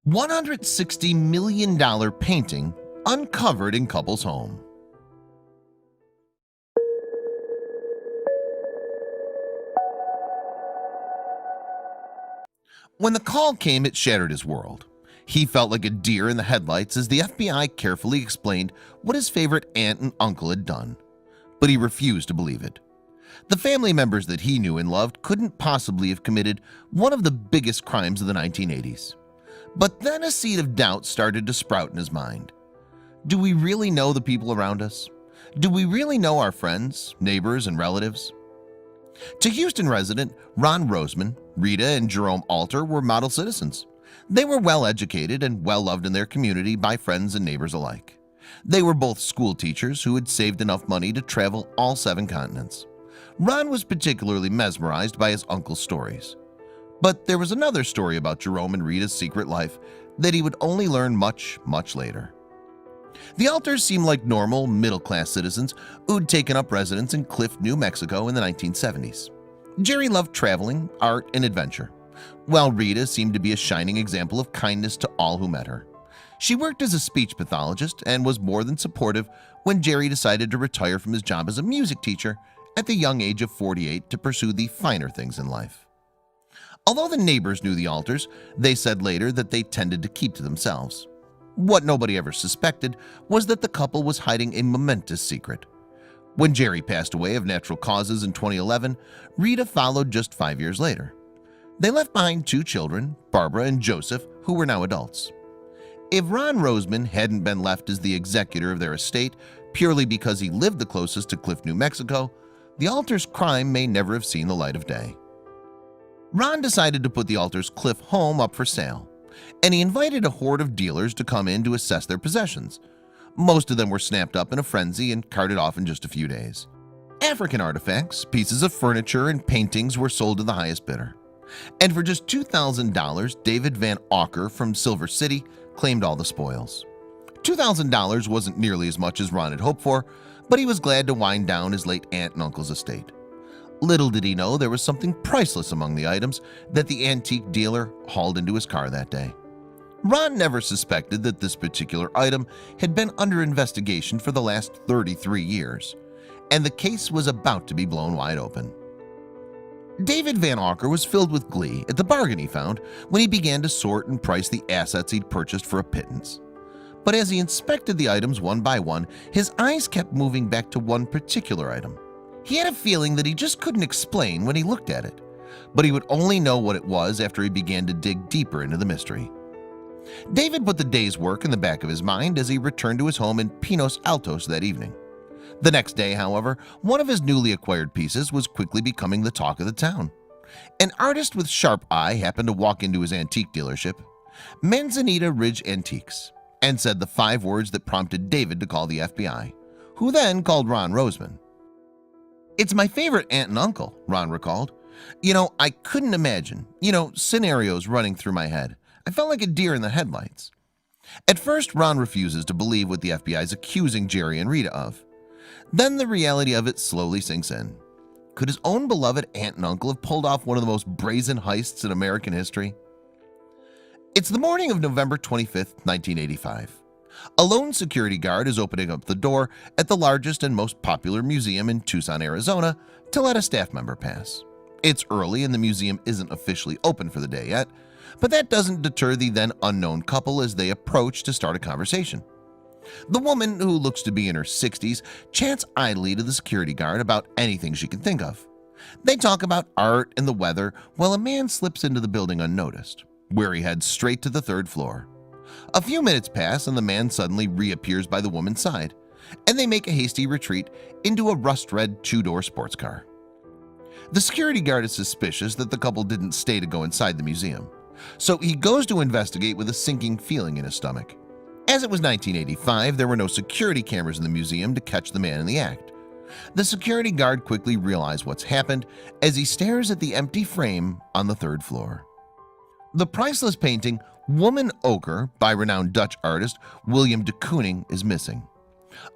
$160 million painting uncovered in couple's home. When the call came, it shattered his world. He felt like a deer in the headlights as the FBI carefully explained what his favorite aunt and uncle had done. But he refused to believe it. The family members that he knew and loved couldn't possibly have committed one of the biggest crimes of the 1980s. But then a seed of doubt started to sprout in his mind. Do we really know the people around us? Do we really know our friends, neighbors, and relatives? To Houston resident Ron Roseman, Rita and Jerome Alter were model citizens. They were well educated and well loved in their community by friends and neighbors alike. They were both school teachers who had saved enough money to travel all 7 continents. Ron was particularly mesmerized by his uncle's stories. But there was another story about Jerome and Rita's secret life that he would only learn much, much later. The Alters seemed like normal, middle-class citizens who'd taken up residence in Cliff, New Mexico in the 1970s. Jerry loved traveling, art, and adventure, while Rita seemed to be a shining example of kindness to all who met her. She worked as a speech pathologist and was more than supportive when Jerry decided to retire from his job as a music teacher at the young age of 48 to pursue the finer things in life. Although the neighbors knew the Alters, they said later that they tended to keep to themselves. What nobody ever suspected was that the couple was hiding a momentous secret. When Jerry passed away of natural causes in 2011, Rita followed just 5 years later. They left behind 2 children, Barbara and Joseph, who were now adults. If Ron Roseman hadn't been left as the executor of their estate purely because he lived the closest to Cliff, New Mexico, the Alters' crime may never have seen the light of day. Ron decided to put the Alters' Cliff home up for sale, and he invited a horde of dealers to come in to assess their possessions. Most of them were snapped up in a frenzy and carted off in just a few days. African artifacts, pieces of furniture, and paintings were sold to the highest bidder. And for just $2,000, David Van Auker from Silver City claimed all the spoils. $2,000 wasn't nearly as much as Ron had hoped for, but he was glad to wind down his late aunt and uncle's estate. Little did he know there was something priceless among the items that the antique dealer hauled into his car that day. Ron never suspected that this particular item had been under investigation for the last 33 years, and the case was about to be blown wide open. David Van Auker was filled with glee at the bargain he found when he began to sort and price the assets he'd purchased for a pittance. But as he inspected the items one by one, his eyes kept moving back to one particular item. He had a feeling that he just couldn't explain when he looked at it, but he would only know what it was after he began to dig deeper into the mystery. David put the day's work in the back of his mind as he returned to his home in Pinos Altos that evening. The next day, however, one of his newly acquired pieces was quickly becoming the talk of the town. An artist with sharp eye happened to walk into his antique dealership, Manzanita Ridge Antiques, and said the 5 words that prompted David to call the FBI, who then called Ron Roseman. "It's my favorite aunt and uncle," Ron recalled. I couldn't imagine, scenarios running through my head. I felt like a deer in the headlights." At first, Ron refuses to believe what the FBI is accusing Jerry and Rita of. Then the reality of it slowly sinks in. Could his own beloved aunt and uncle have pulled off one of the most brazen heists in American history? It's the morning of November 25th, 1985. A lone security guard is opening up the door at the largest and most popular museum in Tucson, Arizona, to let a staff member pass. It's early and the museum isn't officially open for the day yet, but that doesn't deter the then unknown couple as they approach to start a conversation. The woman, who looks to be in her 60s, chats idly to the security guard about anything she can think of. They talk about art and the weather while a man slips into the building unnoticed, where he heads straight to the 3rd floor. A few minutes pass and the man suddenly reappears by the woman's side, and they make a hasty retreat into a rust-red 2-door sports car. The security guard is suspicious that the couple didn't stay to go inside the museum, so he goes to investigate with a sinking feeling in his stomach. As it was 1985, there were no security cameras in the museum to catch the man in the act. The security guard quickly realizes what's happened as he stares at the empty frame on the 3rd floor. The priceless painting Woman Ochre by renowned Dutch artist William de Kooning is missing.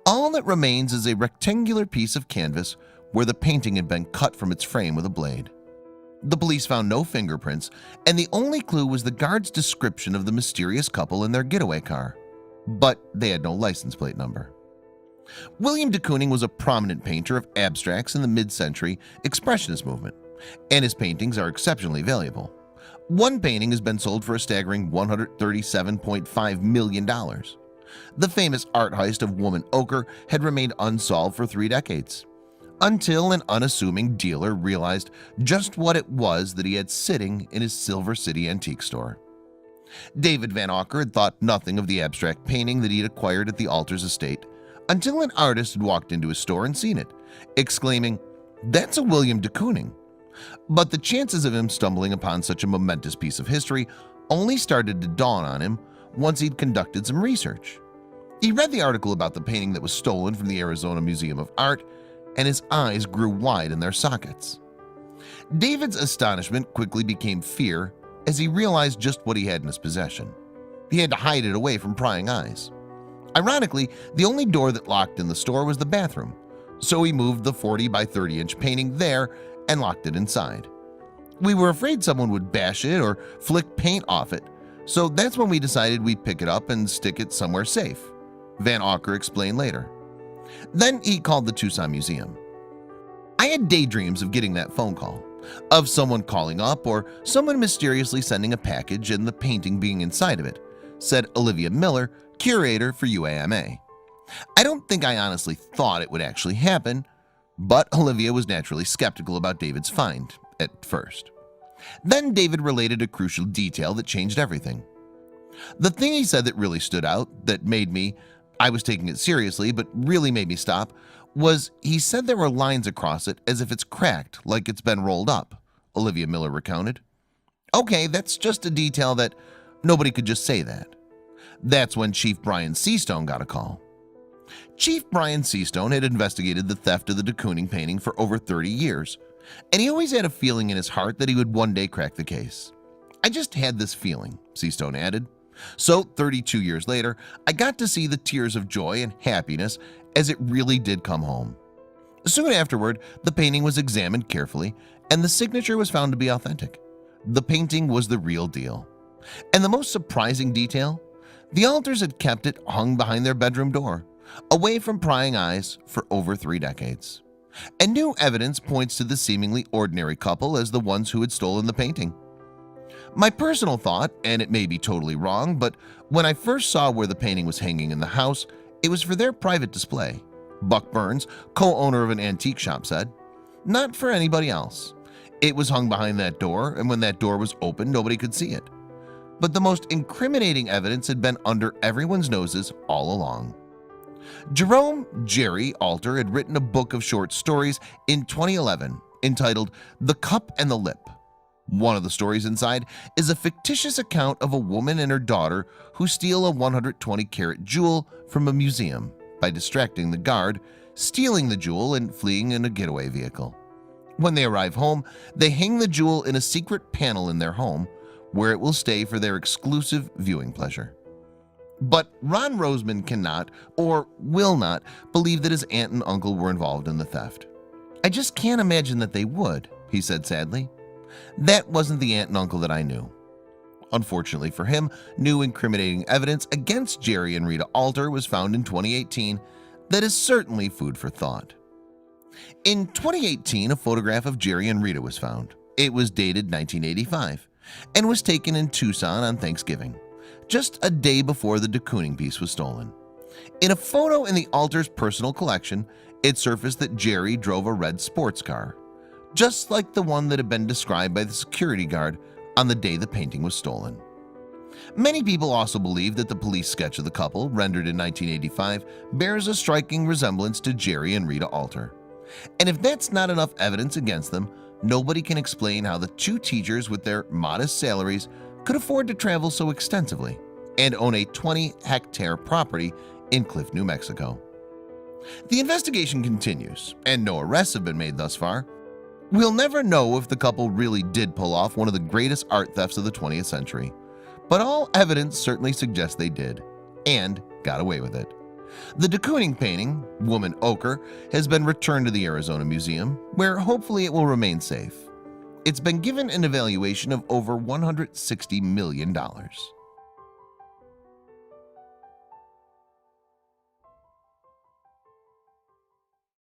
All that remains is a rectangular piece of canvas where the painting had been cut from its frame with a blade. The police found no fingerprints, and the only clue was the guard's description of the mysterious couple in their getaway car. But they had no license plate number. William de Kooning was a prominent painter of abstracts in the mid-century Expressionist movement, and his paintings are exceptionally valuable. One painting has been sold for a staggering $137.5 million. The famous art heist of Woman Ochre had remained unsolved for 3 decades, until an unassuming dealer realized just what it was that he had sitting in his Silver City antique store. David Van Auker had thought nothing of the abstract painting that he had acquired at the Alters estate until an artist had walked into his store and seen it, exclaiming, "That's a William de Kooning." But the chances of him stumbling upon such a momentous piece of history only started to dawn on him once he'd conducted some research. He read the article about the painting that was stolen from the Arizona Museum of Art, and his eyes grew wide in their sockets. David's astonishment quickly became fear as he realized just what he had in his possession. He had to hide it away from prying eyes. Ironically, the only door that locked in the store was the bathroom, so he moved the 40 by 30-inch painting there and locked it inside. We were afraid someone would bash it or flick paint off it, so that's when we decided we'd pick it up and stick it somewhere safe, Van Auker explained later. Then he called the Tucson Museum. "I had daydreams of getting that phone call, of someone calling up or someone mysteriously sending a package and the painting being inside of it," said Olivia Miller, curator for UAMA. "I don't think I honestly thought it would actually happen," but Olivia was naturally skeptical about David's find at first. Then David related a crucial detail that changed everything. The thing he said that really stood out, that made me, I was taking it seriously but really made me stop, was he said there were lines across it as if it's cracked, like it's been rolled up, Olivia Miller recounted. "Okay, that's just a detail that nobody could just say that." That's when Chief Brian Seastone got a call. Chief Brian Seastone had investigated the theft of the de Kooning painting for over 30 years, and he always had a feeling in his heart that he would one day crack the case. "I just had this feeling," Seastone added. "So 32 years later, I got to see the tears of joy and happiness as it really did come home." Soon afterward, the painting was examined carefully, and the signature was found to be authentic. The painting was the real deal. And the most surprising detail? The Alters had kept it hung behind their bedroom door, away from prying eyes, for over 3 decades. And new evidence points to the seemingly ordinary couple as the ones who had stolen the painting. My personal thought, and it may be totally wrong, but when I first saw where the painting was hanging in the house, it was for their private display, Buck Burns, co-owner of an antique shop, said. Not for anybody else. It was hung behind that door, and when that door was open, nobody could see it. But the most incriminating evidence had been under everyone's noses all along. Jerome "Jerry" Alter had written a book of short stories in 2011 entitled The Cup and the Lip. One of the stories inside is a fictitious account of a woman and her daughter who steal a 120-carat jewel from a museum by distracting the guard, stealing the jewel, and fleeing in a getaway vehicle. When they arrive home, they hang the jewel in a secret panel in their home, where it will stay for their exclusive viewing pleasure. But Ron Roseman cannot, or will not, believe that his aunt and uncle were involved in the theft. "I just can't imagine that they would," he said sadly. That wasn't the aunt and uncle that I knew. Unfortunately for him, new incriminating evidence against Jerry and Rita Alter was found in 2018 that is certainly food for thought. In 2018, a photograph of Jerry and Rita was found. It was dated 1985 and was taken in Tucson on Thanksgiving, just a day before the de Kooning piece was stolen. In a photo in the Alter's personal collection, it surfaced that Jerry drove a red sports car, just like the one that had been described by the security guard on the day the painting was stolen. Many people also believe that the police sketch of the couple, rendered in 1985, bears a striking resemblance to Jerry and Rita Alter. And if that's not enough evidence against them, nobody can explain how the two teachers with their modest salaries could afford to travel so extensively and own a 20-hectare property in Cliff, New Mexico. The investigation continues, and no arrests have been made thus far. We'll never know if the couple really did pull off one of the greatest art thefts of the 20th century, but all evidence certainly suggests they did, and got away with it. The de Kooning painting, Woman Ochre, has been returned to the Arizona Museum, where hopefully it will remain safe. It's been given an evaluation of over $160 million.